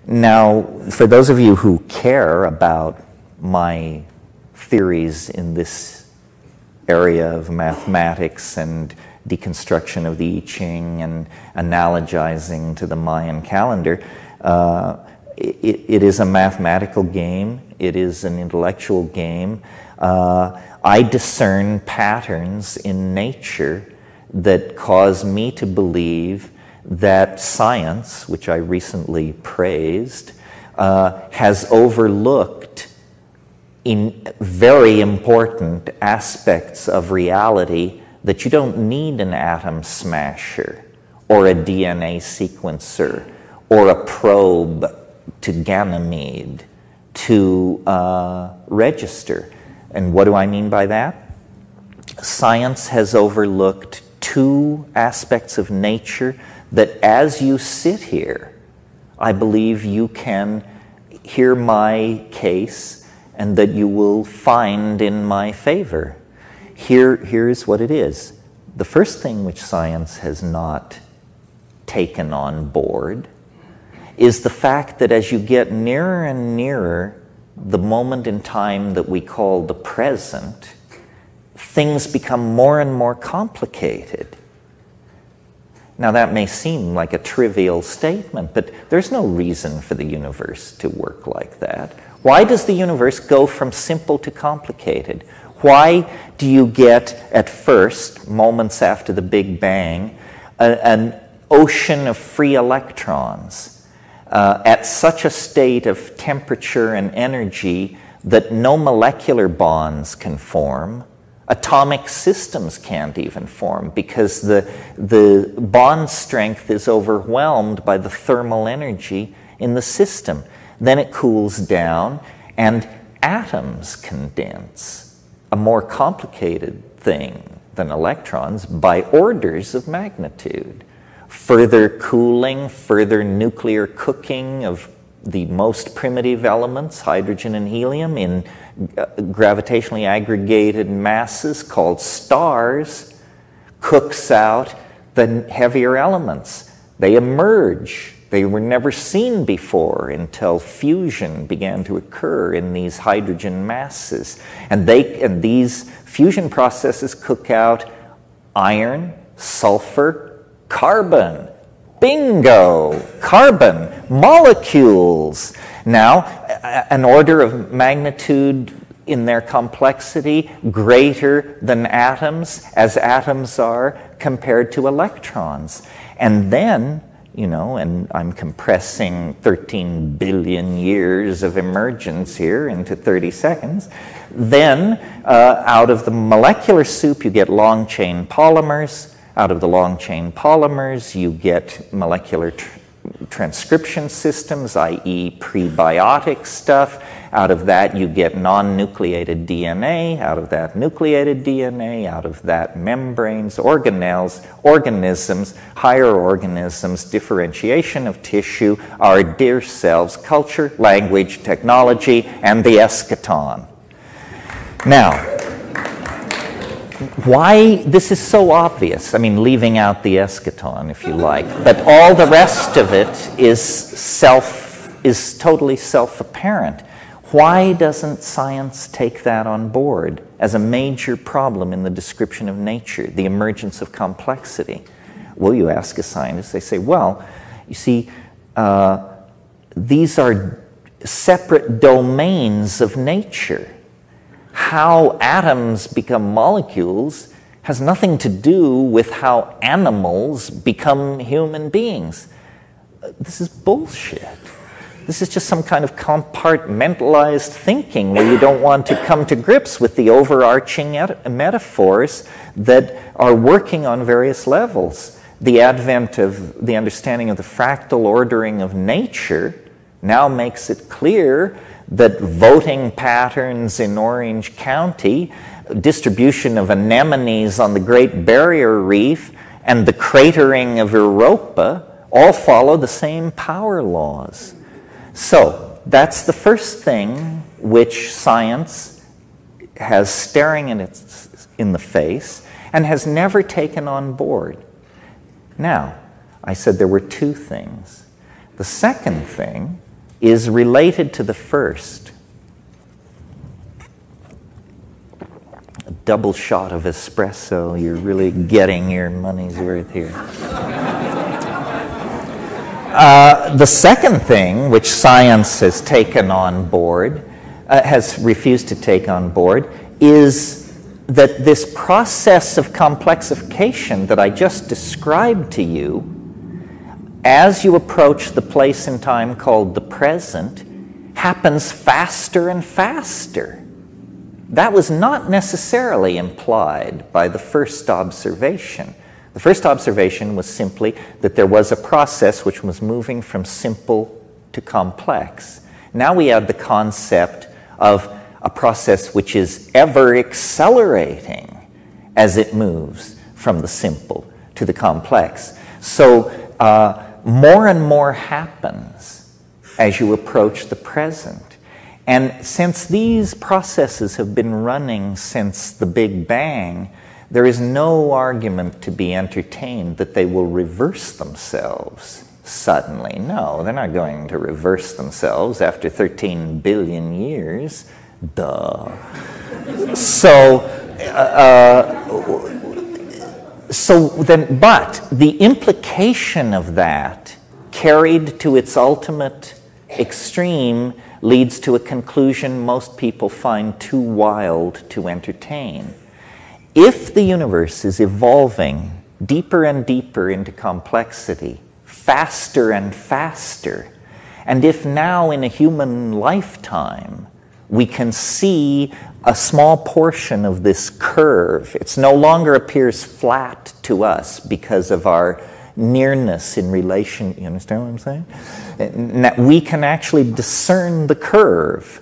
Now, for those of you who care about my theories in this area of mathematics and deconstruction of the I Ching and analogizing to the Mayan calendar, it is a mathematical game. It is an intellectual game. I discern patterns in nature that cause me to believe that science, which I recently praised, has overlooked in very important aspects of reality that you don't need an atom smasher or a DNA sequencer or a probe to Ganymede to register. And what do I mean by that? Science has overlooked two aspects of nature that as you sit here, I believe you can hear my case and that you will find in my favor. Here's what it is. The first thing which science has not taken on board is the fact that as you get nearer and nearer the moment in time that we call the present, things become more and more complicated. Now that may seem like a trivial statement, but there's no reason for the universe to work like that. Why does the universe go from simple to complicated? Why do you get, at first, moments after the Big Bang, an ocean of free electrons at such a state of temperature and energy that no molecular bonds can form? Atomic systems can't even form because the bond strength is overwhelmed by the thermal energy in the system. Then it cools down and atoms condense, a more complicated thing than electrons, by orders of magnitude. Further cooling, further nuclear cooking of the most primitive elements, hydrogen and helium, in gravitationally aggregated masses called stars, cooks out the heavier elements. They emerge. They were never seen before until fusion began to occur in these hydrogen masses. And these fusion processes cook out iron, sulfur, carbon. Bingo! Carbon, molecules. Now, an order of magnitude in their complexity greater than atoms, as atoms are compared to electrons. And then, you know, and I'm compressing 13 billion years of emergence here into 30 seconds, then out of the molecular soup you get long-chain polymers. Out of the long-chain polymers, you get molecular transcription systems, i.e. prebiotic stuff. Out of that, you get non-nucleated DNA. Out of that, nucleated DNA. Out of that, membranes, organelles, organisms, higher organisms, differentiation of tissue, our dear selves, culture, language, technology, and the Eschaton. Now, why this is so obvious, I mean, leaving out the Eschaton, if you like, but all the rest of it is totally self-apparent. Why doesn't science take that on board as a major problem in the description of nature, the emergence of complexity? Well, you ask a scientist, they say, well, you see, these are separate domains of nature. How atoms become molecules has nothing to do with how animals become human beings. This is bullshit. This is just some kind of compartmentalized thinking where you don't want to come to grips with the overarching metaphors that are working on various levels. The advent of the understanding of the fractal ordering of nature now makes it clear that voting patterns in Orange County, distribution of anemones on the Great Barrier Reef, and the cratering of Europa all follow the same power laws. So that's the first thing which science has staring in the face and has never taken on board. Now, I said there were two things. The second thing is related to the first. A double shot of espresso, you're really getting your money's worth here. The second thing which science has taken on board, has refused to take on board, is that this process of complexification that I just described to you, as you approach the place in time called the present, happens faster and faster. That was not necessarily implied by the first observation. The first observation was simply that there was a process which was moving from simple to complex. Now we add the concept of a process which is ever accelerating as it moves from the simple to the complex. So more and more happens as you approach the present. And since these processes have been running since the Big Bang, there is no argument to be entertained that they will reverse themselves suddenly. No, they're not going to reverse themselves after 13 billion years. Duh. But the implication of that, carried to its ultimate extreme, leads to a conclusion most people find too wild to entertain. If the universe is evolving deeper and deeper into complexity, faster and faster, and if now in a human lifetime we can see a small portion of this curve, it no longer appears flat to us because of our nearness in relation, you understand what I'm saying? We can actually discern the curve.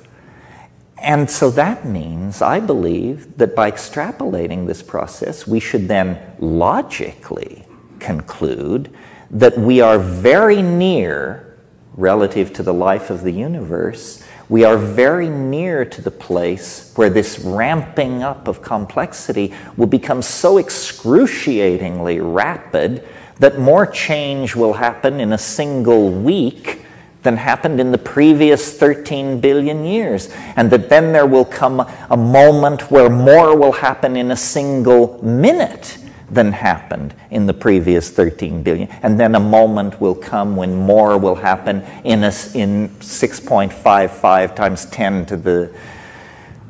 And so that means, I believe, that by extrapolating this process, we should then logically conclude that we are very near, relative to the life of the universe, we are very near to the place where this ramping up of complexity will become so excruciatingly rapid that more change will happen in a single week than happened in the previous 13 billion years. And that then there will come a moment where more will happen in a single minute than happened in the previous 13 billion. And then a moment will come when more will happen in 6.55 times 10 to the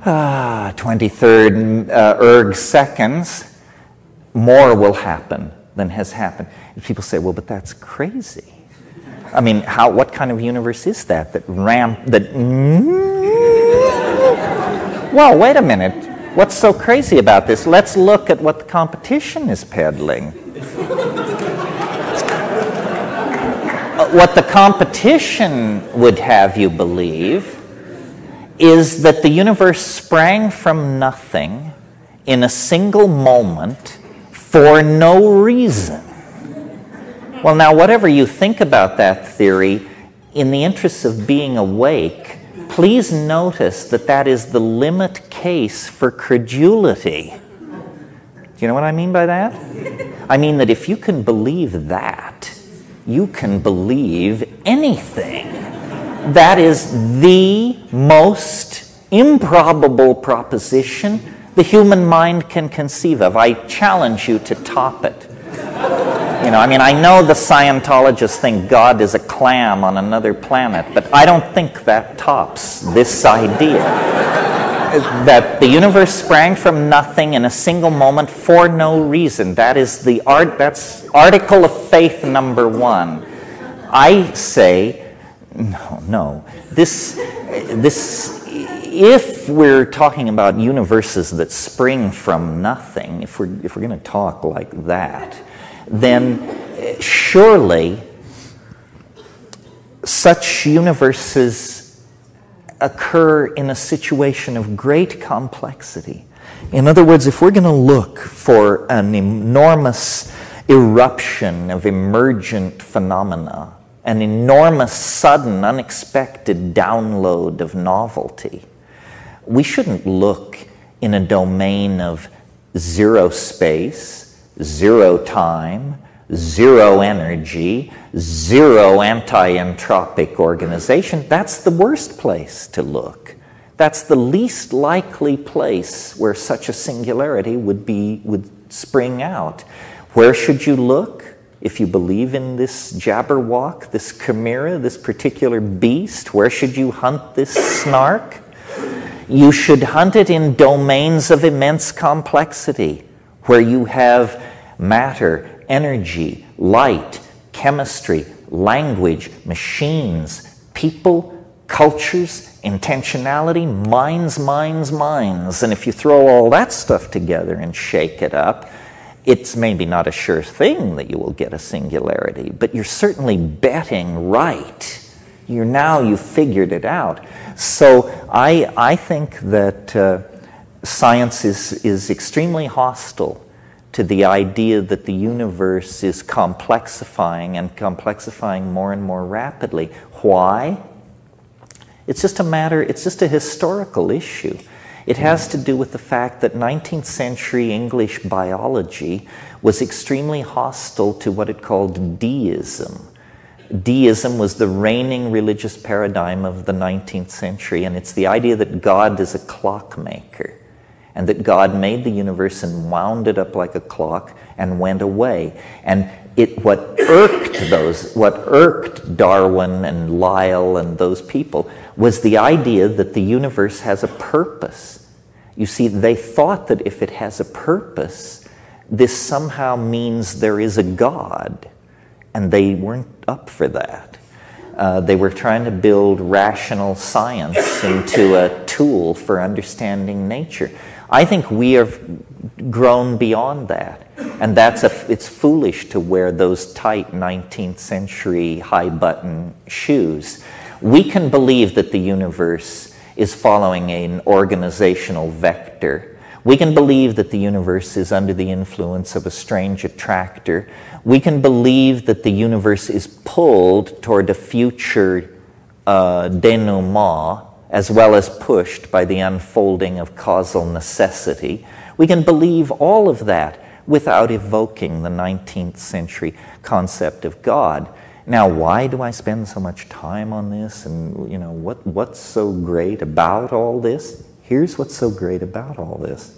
23rd erg seconds. More will happen than has happened. And people say, well, but that's crazy. I mean, what kind of universe is that? Well, wait a minute. What's so crazy about this? Let's look at what the competition is peddling. What the competition would have you believe is that the universe sprang from nothing in a single moment for no reason. Well, now, whatever you think about that theory, in the interests of being awake, please notice that that is the limit case for credulity. Do you know what I mean by that? I mean that if you can believe that, you can believe anything. That is the most improbable proposition the human mind can conceive of. I challenge you to top it. You know, I mean, I know the Scientologists think God is a clam on another planet, but I don't think that tops this idea. That the universe sprang from nothing in a single moment for no reason. That is that's article of faith number one. I say, no. If we're talking about universes that spring from nothing, if we're going to talk like that, then surely such universes occur in a situation of great complexity. In other words, if we're going to look for an enormous eruption of emergent phenomena, an enormous, sudden, unexpected download of novelty, we shouldn't look in a domain of zero space, zero time, zero energy, zero anti-entropic organization, that's the worst place to look. That's the least likely place where such a singularity would spring out. Where should you look if you believe in this jabberwock, this chimera, this particular beast? Where should you hunt this snark? You should hunt it in domains of immense complexity, where you have matter, energy, light, chemistry, language, machines, people, cultures, intentionality, minds. And if you throw all that stuff together and shake it up, it's maybe not a sure thing that you will get a singularity, but you're certainly betting right. You've figured it out. So I think that science is extremely hostile to the idea that the universe is complexifying and complexifying more and more rapidly. Why? It's just a historical issue. It has to do with the fact that 19th century English biology was extremely hostile to what it called deism. Deism was the reigning religious paradigm of the 19th century, and it's the idea that God is a clockmaker, and that God made the universe and wound it up like a clock and went away. And what irked Darwin and Lyell and those people was the idea that the universe has a purpose. You see, they thought that if it has a purpose, this somehow means there is a God, and they weren't up for that. They were trying to build rational science into a tool for understanding nature. I think we have grown beyond that, and it's foolish to wear those tight 19th century high-button shoes. We can believe that the universe is following an organizational vector. We can believe that the universe is under the influence of a strange attractor. We can believe that the universe is pulled toward a future denouement, as well as pushed by the unfolding of causal necessity. We can believe all of that without evoking the 19th century concept of God. Now, why do I spend so much time on this? And what's so great about all this? Here's what's so great about all this.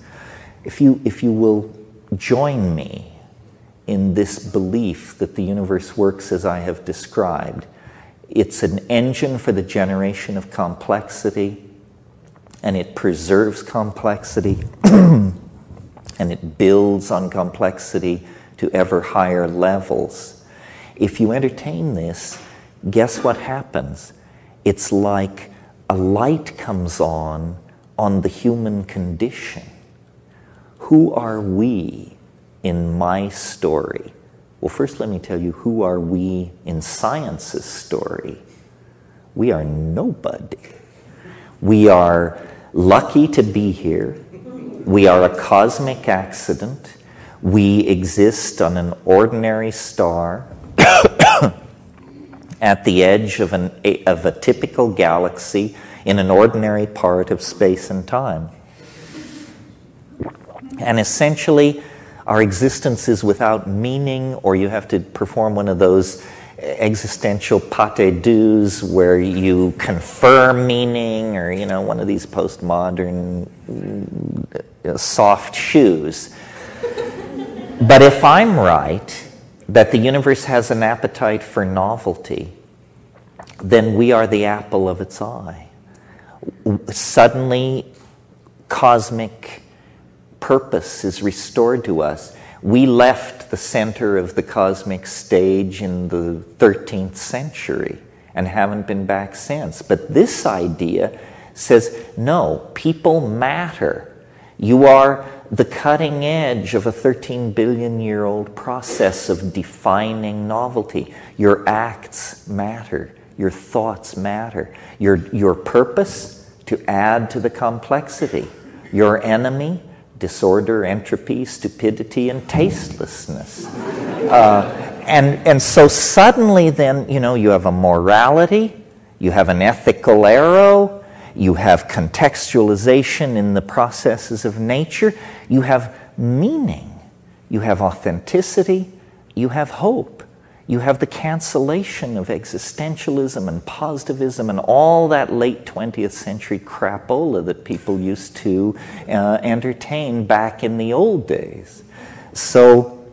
If you will join me in this belief that the universe works as I have described, it's an engine for the generation of complexity, and it preserves complexity, and it builds on complexity to ever higher levels. If you entertain this, guess what happens? It's like a light comes on the human condition. Who are we in my story? Well, first let me tell you, who are we in science's story? We are nobody. We are lucky to be here. We are a cosmic accident. We exist on an ordinary star at the edge of a typical galaxy in an ordinary part of space and time. And essentially, our existence is without meaning, or you have to perform one of those existential pâté douxes where you confer meaning, or one of these postmodern soft shoes. But if I'm right, that the universe has an appetite for novelty, then we are the apple of its eye. Suddenly, cosmic purpose is restored to us. We left the center of the cosmic stage in the 13th century and haven't been back since. But this idea says, no, people matter. You are the cutting edge of a 13 billion-year-old process of defining novelty. Your acts matter. Your thoughts matter. Your purpose, to add to the complexity. Your enemy, disorder, entropy, stupidity, and tastelessness. And so suddenly then, you have a morality, you have an ethical arrow, you have contextualization in the processes of nature, you have meaning, you have authenticity, you have hope. You have the cancellation of existentialism and positivism and all that late 20th century crapola that people used to entertain back in the old days. So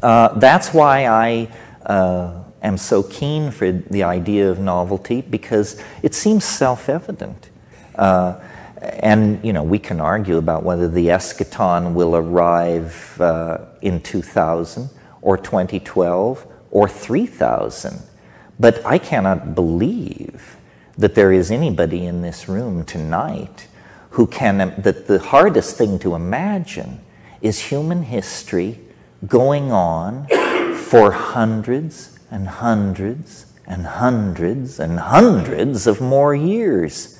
that's why I am so keen for the idea of novelty, because it seems self-evident. And, you know, we can argue about whether the Eschaton will arrive in 2000 or 2012 or 3000. But I cannot believe that there is anybody in this room tonight who can, that the hardest thing to imagine is human history going on for hundreds and hundreds and hundreds and hundreds of more years.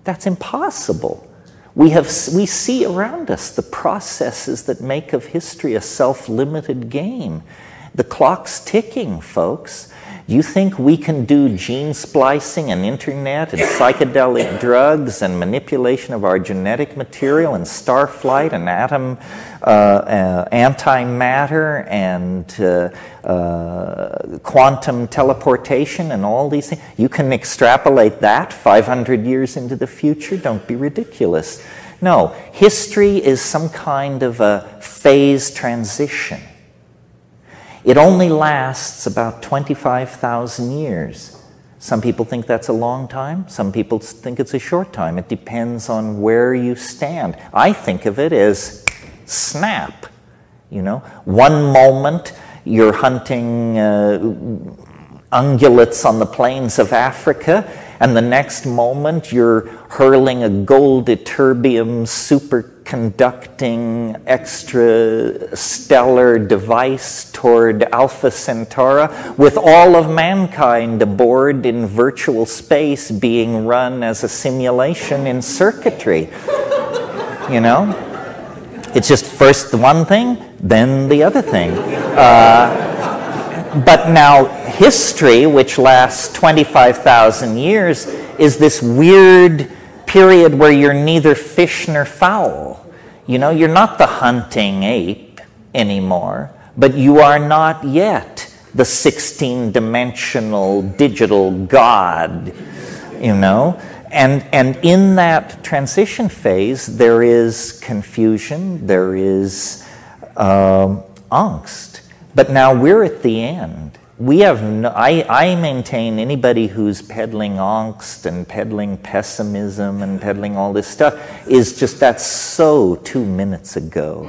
That's impossible. We see around us the processes that make of history a self-limited game. The clock's ticking, folks. You think we can do gene splicing and internet and psychedelic drugs and manipulation of our genetic material and starflight and atom antimatter and quantum teleportation and all these things? You can extrapolate that 500 years into the future? Don't be ridiculous. No, history is some kind of a phase transition. It only lasts about 25,000 years. Some people think that's a long time. Some people think it's a short time. It depends on where you stand. I think of it as snap. You know, one moment you're hunting ungulates on the plains of Africa, and the next moment you're hurling a gold ytterbium superconducting extrastellar device toward Alpha Centauri with all of mankind aboard in virtual space being run as a simulation in circuitry. You know? It's just first the one thing, then the other thing. But now history, which lasts 25,000 years, is this weird period where you're neither fish nor fowl. You know, you're not the hunting ape anymore, but you are not yet the 16-dimensional digital god, you know. And in that transition phase, there is confusion, there is angst. But now we're at the end. We have no, I maintain anybody who's peddling angst and peddling pessimism and peddling all this stuff is just, that's so 2 minutes ago.